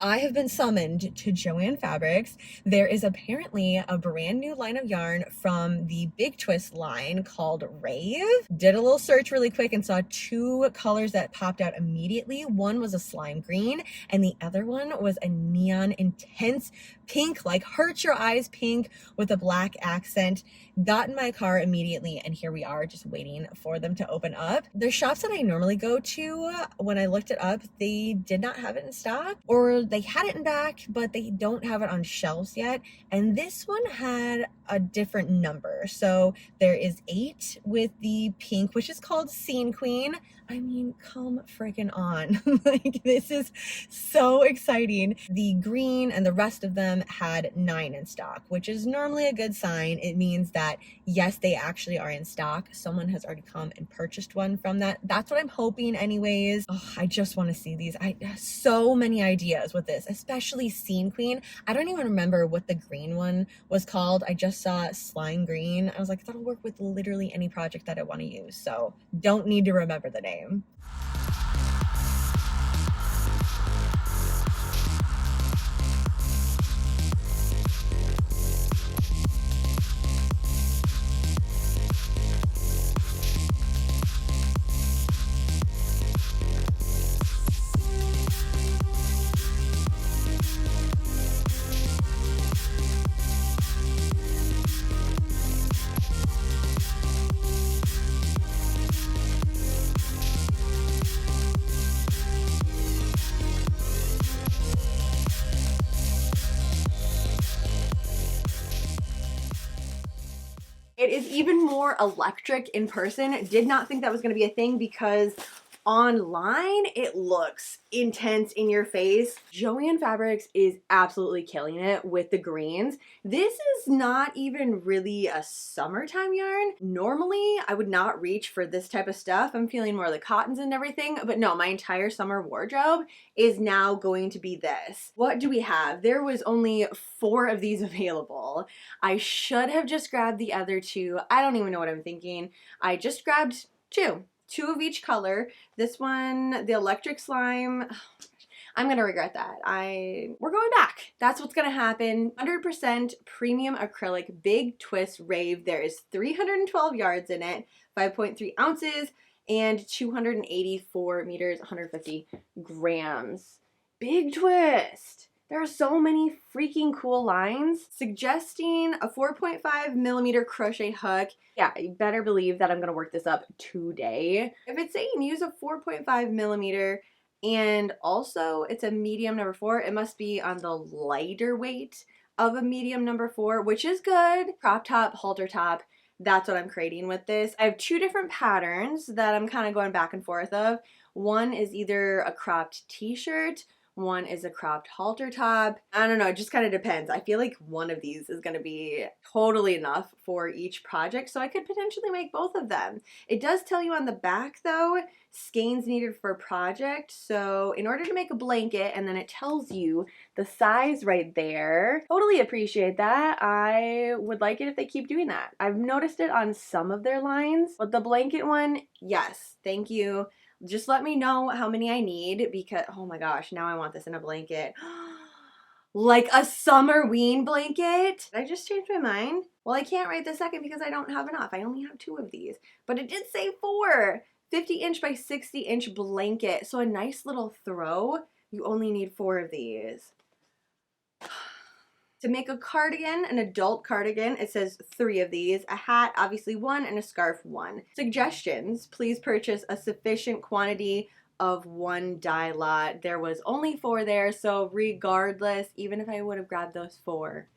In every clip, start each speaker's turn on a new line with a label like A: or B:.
A: I have been summoned to Joann Fabrics. There is apparently a brand new line of yarn from the Big Twist line called Rave. Did a little search really quick and saw two colors that popped out immediately. One was a slime green and the other one was a neon intense pink, like hurt your eyes pink with a black accent. Got in my car immediately and here we are just waiting for them to open up. The shops that I normally go to, when I looked it up, they did not have it in stock, or they had it in back, but they don't have it on shelves yet. And this one had a different number. So there is 8 with the pink, which is called Scene Queen. I mean, come freaking on. Like, this is so exciting. The green and the rest of them had 9 in stock, which is normally a good sign. It means that, yes, they actually are in stock. Someone has already come and purchased one from that. That's what I'm hoping anyways. Oh, I just want to see these. I have so many ideas with this, especially Scene Queen. I don't even remember what the green one was called. I just saw slime green. I was like, that'll work with literally any project that I want to use. So don't need to remember the name. It is even more electric in person. Did not think that was going to be a thing because online it looks intense in your face. Joann Fabrics is absolutely killing it with the greens. This is not even really a summertime yarn. Normally I would not reach for this type of stuff. I'm feeling more of the cottons and everything, but no, my entire summer wardrobe is now going to be this. What do we have? There was only 4 of these available. I should have just grabbed the other 2. I don't even know what I'm thinking. I just grabbed 2 of each color. This one, the electric slime, I'm gonna regret that. We're going back. That's what's gonna happen. 100% premium acrylic Big Twist Rave. There is 312 yards in it, 5.3 ounces, and 284 meters, 150 grams. Big Twist. There are so many freaking cool lines suggesting a 4.5 millimeter crochet hook. Yeah, you better believe that I'm gonna work this up today. If it's saying use a 4.5 millimeter and also it's a medium number 4, it must be on the lighter weight of a medium number 4, which is good. Crop top, halter top. That's what I'm creating with this. I have 2 different patterns that I'm kind of going back and forth of. One is either a cropped t-shirt, one is a cropped halter top. I don't know, it just kind of depends. I feel like one of these is going to be totally enough for each project, so I could potentially make both of them. It does tell you on the back though, skeins needed for project. So in order to make a blanket, and then it tells you the size right there. Totally appreciate that. I would like it if they keep doing that. I've noticed it on some of their lines, but the blanket one, yes, thank you. Just let me know how many I need because, oh my gosh, now I want this in a blanket. Like a summer ween blanket. Did I just change my mind? Well, I can't right this second because I don't have enough. I only have 2 of these, but it did say 4. 50-inch by 60-inch blanket. So a nice little throw. You only need 4 of these. To make a cardigan, an adult cardigan, it says 3 of these. A hat, obviously 1, and a scarf 1. Suggestions, please purchase a sufficient quantity of 1 dye lot. There was only 4 there, so regardless, even if I would have grabbed those 4,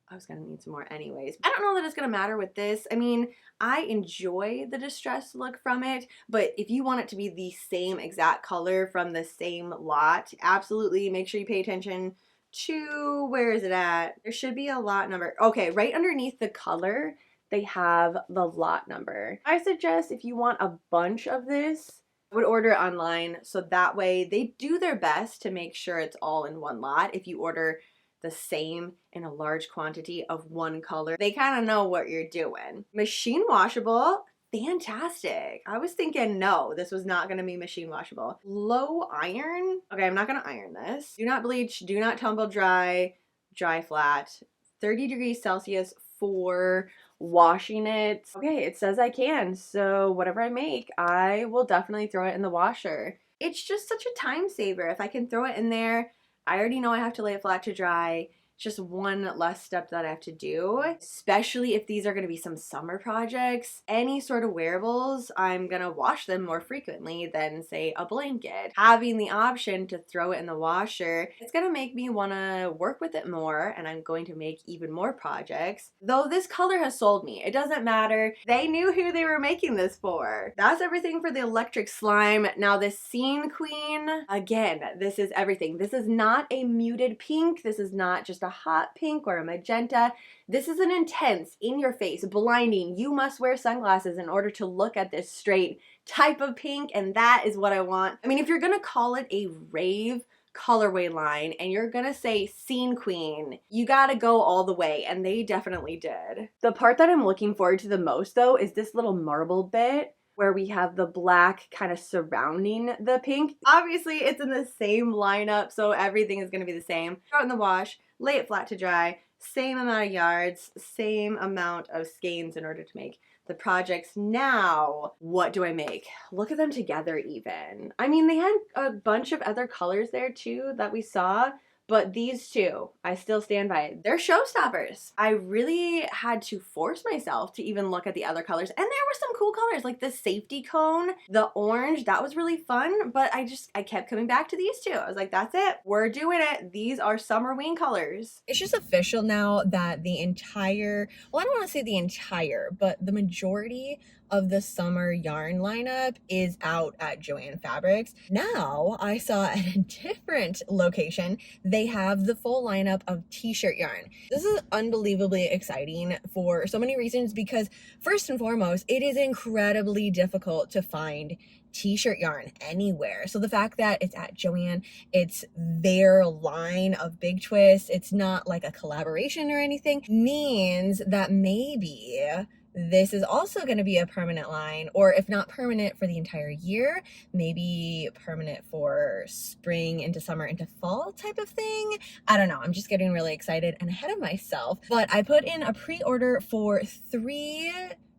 A: I was gonna need some more anyways. I don't know that it's gonna matter with this. I mean, I enjoy the distressed look from it, but if you want it to be the same exact color from the same lot, absolutely make sure you pay attention to, where is it at? There should be a lot number. Okay, right underneath the color, they have the lot number. I suggest if you want a bunch of this, I would order it online so that way they do their best to make sure it's all in one lot. If you order the same in a large quantity of one color, they kind of know what you're doing. Machine washable, fantastic. I was thinking, no, this was not gonna be machine washable. Low iron. Okay, I'm not gonna iron this. Do not bleach, do not tumble dry, dry flat. 30 degrees Celsius for washing it. Okay, it says I can, so whatever I make, I will definitely throw it in the washer. It's just such a time saver. If I can throw it in there, I already know I have to lay it flat to dry. Just one less step that I have to do, especially if these are going to be some summer projects. Any sort of wearables, I'm going to wash them more frequently than, say, a blanket. Having the option to throw it in the washer, it's going to make me want to work with it more, and I'm going to make even more projects. Though this color has sold me. It doesn't matter. They knew who they were making this for. That's everything for the electric slime. Now this Scene Queen, again, this is everything. This is not a muted pink. This is not just a hot pink or a magenta. This is an intense, in your face, blinding, you must wear sunglasses in order to look at this straight type of pink, and that is what I want. I mean, if you're gonna call it a rave colorway line and you're gonna say Scene Queen, you gotta go all the way, and they definitely did. The part that I'm looking forward to the most though is this little marble bit where we have the black kind of surrounding the pink. Obviously it's in the same lineup, so everything is gonna be the same. Throw it in the wash, lay it flat to dry, same amount of yards, same amount of skeins in order to make the projects. Now, what do I make? Look at them together even. I mean, they had a bunch of other colors there too that we saw, but these two, I still stand by it. They're showstoppers. I really had to force myself to even look at the other colors, and there were some cool colors, like the safety cone, the orange, that was really fun, but I kept coming back to these two. I was like, that's it, we're doing it. These are Summerween colors. It's just official now that the entire, well, I don't want to say the entire, but the majority of the summer yarn lineup is out at Joann Fabrics. Now, I saw at a different location, they have the full lineup of t-shirt yarn. This is unbelievably exciting for so many reasons, because first and foremost, it is incredibly difficult to find t-shirt yarn anywhere. So the fact that it's at Joann, it's their line of big twists, it's not like a collaboration or anything, means that maybe this is also going to be a permanent line, or if not permanent for the entire year, maybe permanent for spring into summer into fall type of thing. I don't know. I'm just getting really excited and ahead of myself. But I put in a pre-order for 3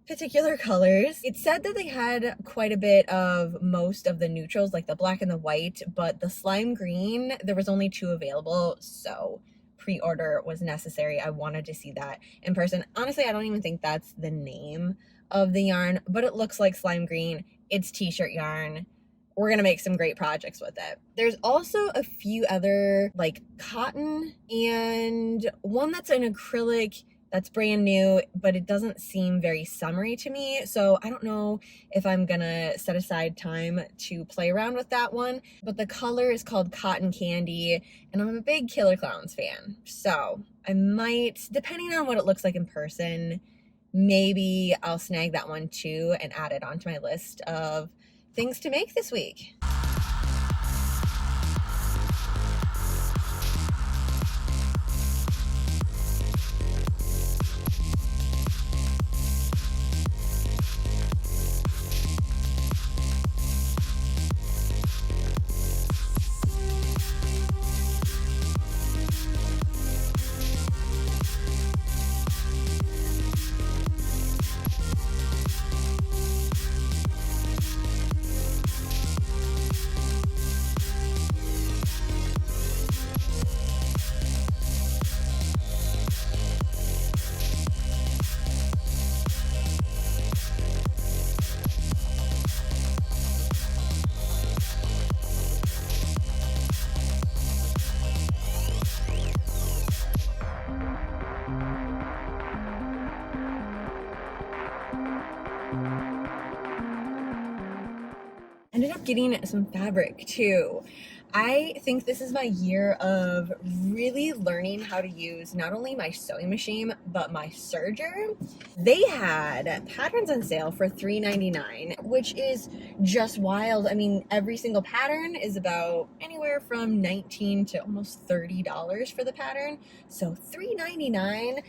A: particular colors. It said that they had quite a bit of most of the neutrals, like the black and the white, but the slime green, there was only 2 available, so pre-order was necessary. I wanted to see that in person. Honestly, I don't even think that's the name of the yarn, but it looks like slime green. It's t-shirt yarn. We're gonna make some great projects with it. There's also a few other like cotton and one that's an acrylic that's brand new, but it doesn't seem very summery to me. So I don't know if I'm gonna set aside time to play around with that one, but the color is called Cotton Candy, and I'm a big Killer Clowns fan. So I might, depending on what it looks like in person, maybe I'll snag that one too and add it onto my list of things to make this week. Ended up getting some fabric too. I think this is my year of really learning how to use not only my sewing machine, but my serger. They had patterns on sale for $3.99, which is just wild. I mean, every single pattern is about anywhere from $19 to almost $30 for the pattern. So $3.99,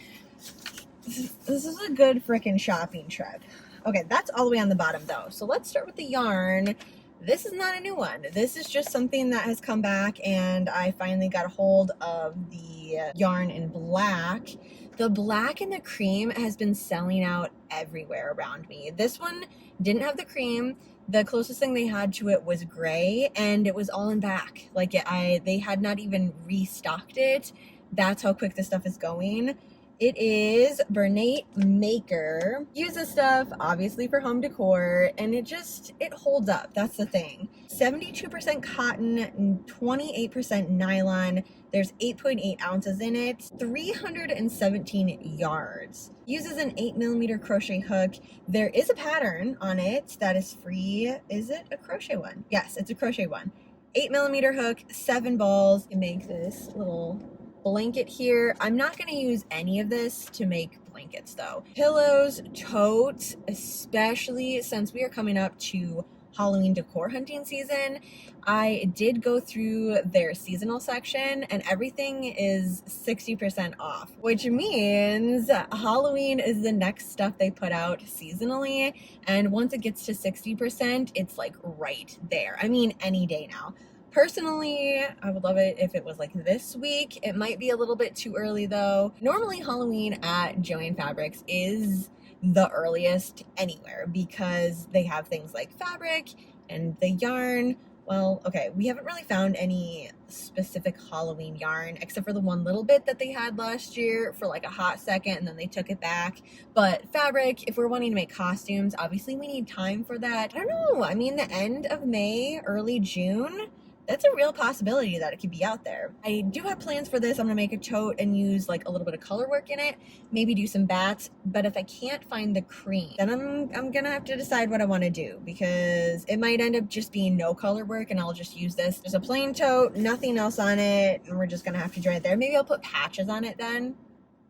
A: this is a good freaking shopping trip. Okay, that's all the way on the bottom though. So let's start with the yarn. This is not a new one. This is just something that has come back, and I finally got a hold of the yarn in black. The black and the cream has been selling out everywhere around me. This one didn't have the cream. The closest thing they had to it was gray, and it was all in back. Like they had not even restocked it. That's how quick this stuff is going. It is Bernate Maker. Use this stuff obviously for home decor, and it holds up. That's the thing. 72% cotton, 28% nylon. There's 8.8 ounces in it, 317 yards. Uses an 8mm crochet hook. There is a pattern on it that is free. Is it a crochet one? Yes, it's a crochet one. 8mm hook, 7 balls. You make this little blanket here. I'm not going to use any of this to make blankets though. Pillows, totes, especially since we are coming up to Halloween decor hunting season. I did go through their seasonal section, and everything is 60% off, which means Halloween is the next stuff they put out seasonally, and once it gets to 60%, it's like right there. I mean, any day now. Personally, I would love it if it was like this week. It might be a little bit too early though. Normally Halloween at Joann Fabrics is the earliest anywhere because they have things like fabric and the yarn. Well, okay, we haven't really found any specific Halloween yarn except for the one little bit that they had last year for like a hot second, and then they took it back. But fabric, if we're wanting to make costumes, obviously we need time for that. I don't know. I mean, the end of May, early June, that's a real possibility that it could be out there. I do have plans for this. I'm gonna make a tote and use like a little bit of color work in it, maybe do some bats, but if I can't find the cream, then I'm gonna have to decide what I want to do, because it might end up just being no color work and I'll just use this as a plain tote, nothing else on it, and we're just gonna have to dry it there. Maybe I'll put patches on it then.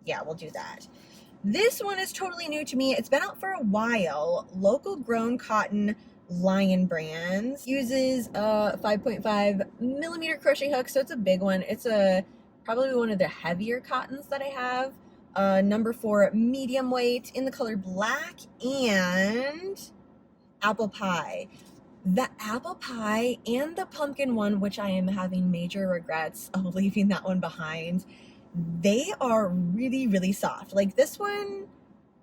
A: Yeah, we'll do that. This one is totally new to me. It's been out for a while. Local grown cotton, Lion Brands. Uses a 5.5mm crochet hook, so it's a big one. It's probably one of the heavier cottons that I have. Number 4 medium weight in the color black and apple pie. The apple pie and the pumpkin one, which I am having major regrets of leaving that one behind, they are really, really soft. Like this one,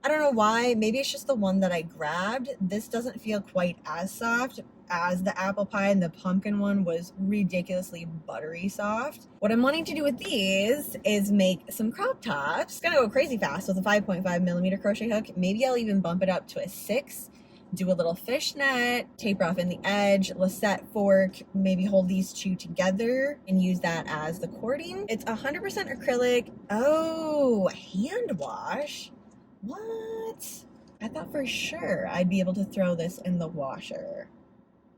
A: I don't know why, maybe it's just the one that I grabbed. This doesn't feel quite as soft as the apple pie, and the pumpkin one was ridiculously buttery soft. What I'm wanting to do with these is make some crop tops. It's gonna go crazy fast with a 5.5mm crochet hook. Maybe I'll even bump it up to a 6, do a little fishnet, taper off in the edge, lisette fork, maybe hold these two together and use that as the cording. It's 100% acrylic. Oh, hand wash. What? I thought for sure I'd be able to throw this in the washer.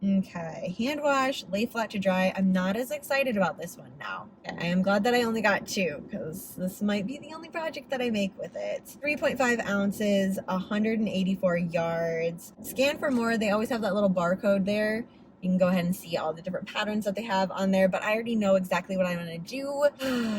A: Okay, hand wash, lay flat to dry. I'm not as excited about this one now. I am glad that I only got 2, because this might be the only project that I make with it. 3.5 ounces, 184 yards. Scan for more. They always have that little barcode there. You can go ahead and see all the different patterns that they have on there, but I already know exactly what I'm gonna do.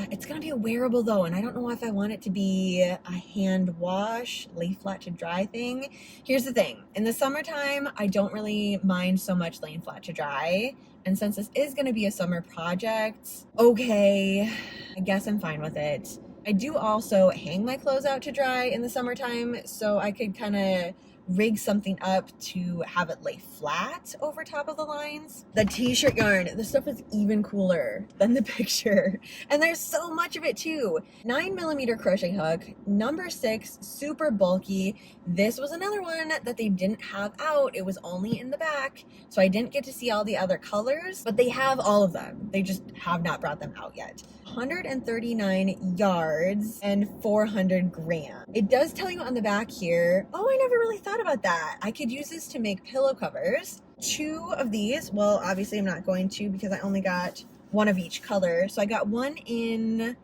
A: It's gonna be a wearable though, and I don't know if I want it to be a hand wash, lay flat to dry thing. Here's the thing, in the summertime, I don't really mind so much laying flat to dry, and since this is gonna be a summer project, okay, I guess I'm fine with it. I do also hang my clothes out to dry in the summertime, so I could kind of rig something up to have it lay flat over top of the lines. The t-shirt yarn, this stuff is even cooler than the picture, and there's so much of it too. 9mm crochet hook, number 6, super bulky. This was another one that they didn't have out. It was only in the back, so I didn't get to see all the other colors, but they have all of them. They just have not brought them out yet. 139 yards and 400 grams. It does tell you on the back here, oh, I never really thought about that. I could use this to make pillow covers. 2 of these, well, obviously I'm not going to because I only got 1 of each color. So I got one in,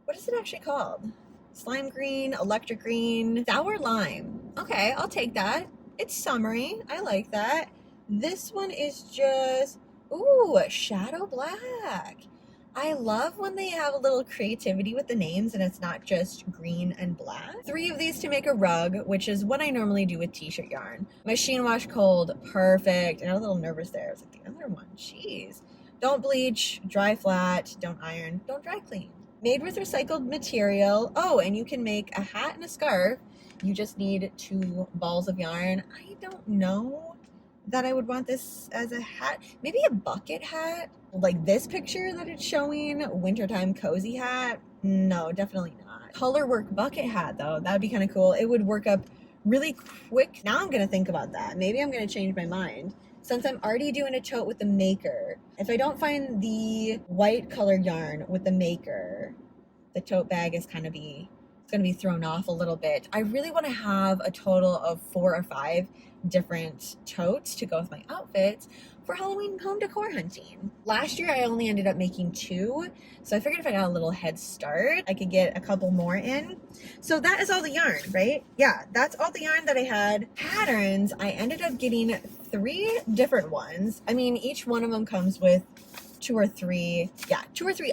A: what is it actually called? Slime green, electric green, sour lime. Okay, I'll take that. It's summery. I like that. This one is just, ooh, shadow black. I love when they have a little creativity with the names and it's not just green and black. 3 of these to make a rug, which is what I normally do with t-shirt yarn. Machine wash cold, perfect. I got a little nervous there. I was like, the other one, jeez. Don't bleach, dry flat, don't iron, don't dry clean. Made with recycled material. Oh, and you can make a hat and a scarf. You just need 2 balls of yarn. I don't know that I would want this as a hat. Maybe a bucket hat, like this picture that it's showing, wintertime cozy hat. No, definitely not. Color work bucket hat though, that would be kind of cool. It would work up really quick. Now I'm gonna think about that. Maybe I'm gonna change my mind. Since I'm already doing a tote with the maker, if I don't find the white color yarn with the maker, the tote bag is gonna be thrown off a little bit. I really want to have a total of 4 or 5 different totes to go with my outfits for Halloween home decor hunting. Last year I only ended up making 2, so I figured if I got a little head start, I could get a couple more in. So that is all the yarn, right? Yeah, that's all the yarn that I had. Patterns, I ended up getting 3 different ones. I mean, each one of them comes with 2 or 3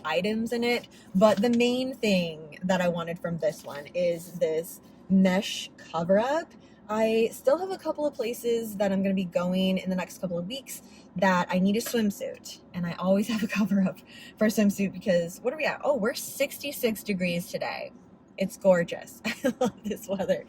A: items in it, but the main thing that I wanted from this one is this mesh cover up. I still have a couple of places that I'm going to be going in the next couple of weeks that I need a swimsuit, and I always have a cover up for a swimsuit because what are we at? Oh, we're 66 degrees today. It's gorgeous. I love this weather,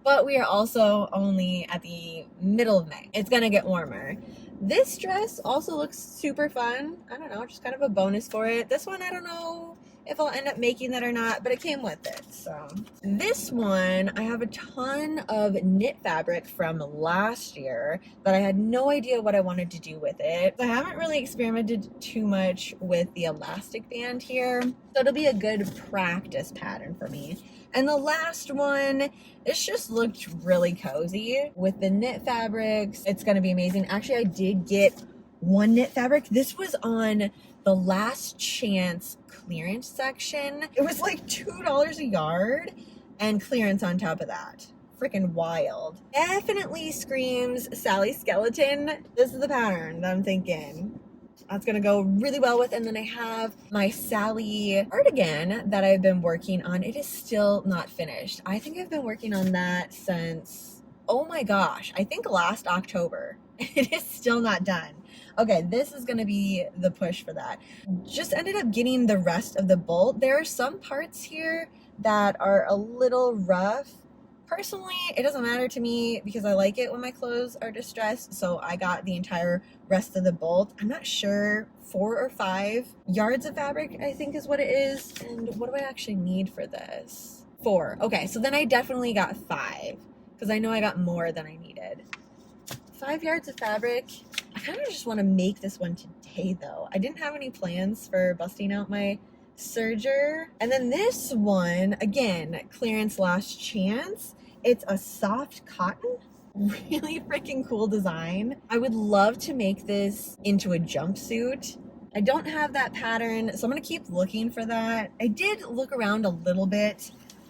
A: but we are also only at the middle of May. It's going to get warmer. This dress also looks super fun. I don't know, just kind of a bonus for it. This one, I don't know if I'll end up making that or not, but it came with it. So this one, I have a ton of knit fabric from last year that I had no idea what I wanted to do with it. I haven't really experimented too much with the elastic band here, so it'll be a good practice pattern for me. And the last one, it's just looked really cozy with the knit fabrics. It's gonna be amazing. Actually, I did get 1 knit fabric. This was on the last chance clearance section. It was like $2 a yard and clearance on top of that. Freaking wild. Definitely screams Sally Skeleton. This is the pattern that I'm thinking that's gonna go really well with. And then I have my Sally cardigan that I've been working on. It is still not finished. I think I've been working on that since, oh my gosh, I think last October. It is still not done. Okay, this is gonna be the push for that. Just ended up getting the rest of the bolt. There are some parts here that are a little rough. Personally, it doesn't matter to me because I like it when my clothes are distressed, so I got the entire rest of the bolt. I'm not sure, 4 or 5 yards of fabric, I think is what it is. And what do I actually need for this? 4. Okay, so then I definitely got 5 because I know I got more than I needed. 5 yards of fabric. I kind of just want to make this one today though. I didn't have any plans for busting out my serger. And then this one, again, clearance last chance. It's a soft cotton. Really freaking cool design. I would love to make this into a jumpsuit. I don't have that pattern, so I'm gonna keep looking for that. I did look around a little bit,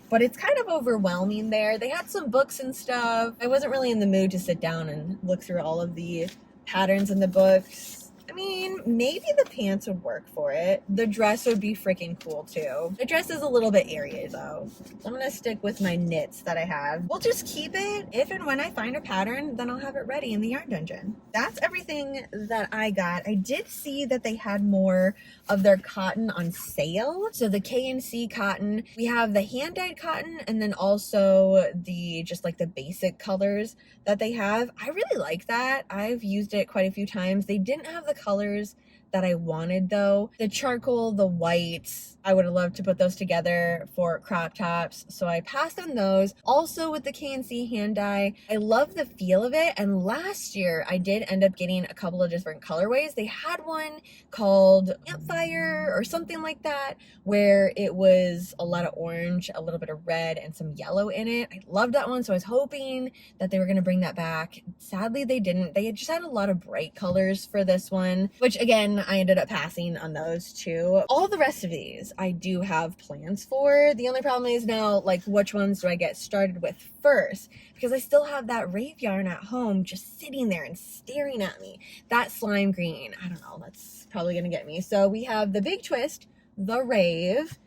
A: but it's kind of overwhelming there. They had some books and stuff. I wasn't really in the mood to sit down and look through all of the patterns in the books. I mean, maybe the pants would work for it. The dress would be freaking cool too. The dress is a little bit airy though. I'm gonna stick with my knits that I have. We'll just keep it. If and when I find a pattern, then I'll have it ready in the yarn dungeon. That's everything that I got. I did see that they had more of their cotton on sale. So the K&C cotton, we have the hand-dyed cotton and then also the just like the basic colors that they have. I really like that. I've used it quite a few times. They didn't have the colors that I wanted though. The charcoal, the whites, I would have loved to put those together for crop tops, so I passed on those. Also with the K&C hand dye, I love the feel of it, and last year I did end up getting a couple of different colorways. They had one called Campfire or something like that, where it was a lot of orange, a little bit of red, and some yellow in it. I loved that one, so I was hoping that they were going to bring that back. Sadly, they didn't. They just had a lot of bright colors for this one, which again, I ended up passing on those two. All the rest of these I do have plans for. The only problem is now, like, which ones do I get started with first? Because I still have that rave yarn at home just sitting there and staring at me. That slime green, I don't know, that's probably gonna get me. So we have the Big Twist, the Rave,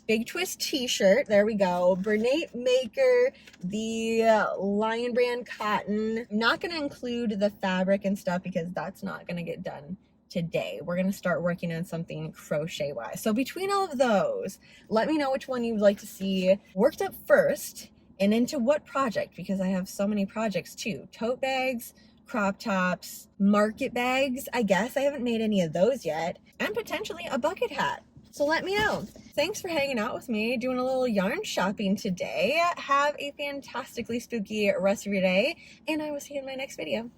A: Big Twist t-shirt, there we go, Bernate Maker, the Lion Brand cotton. I'm not going to include the fabric and stuff because that's not going to get done today. We're going to start working on something crochet wise. So between all of those, let me know which one you would like to see worked up first and into what project, because I have so many projects too. Tote bags, crop tops, market bags, I guess I haven't made any of those yet, and potentially a bucket hat. So let me know. Thanks for hanging out with me, doing a little yarn shopping today. Have a fantastically spooky rest of your day, and I will see you in my next video.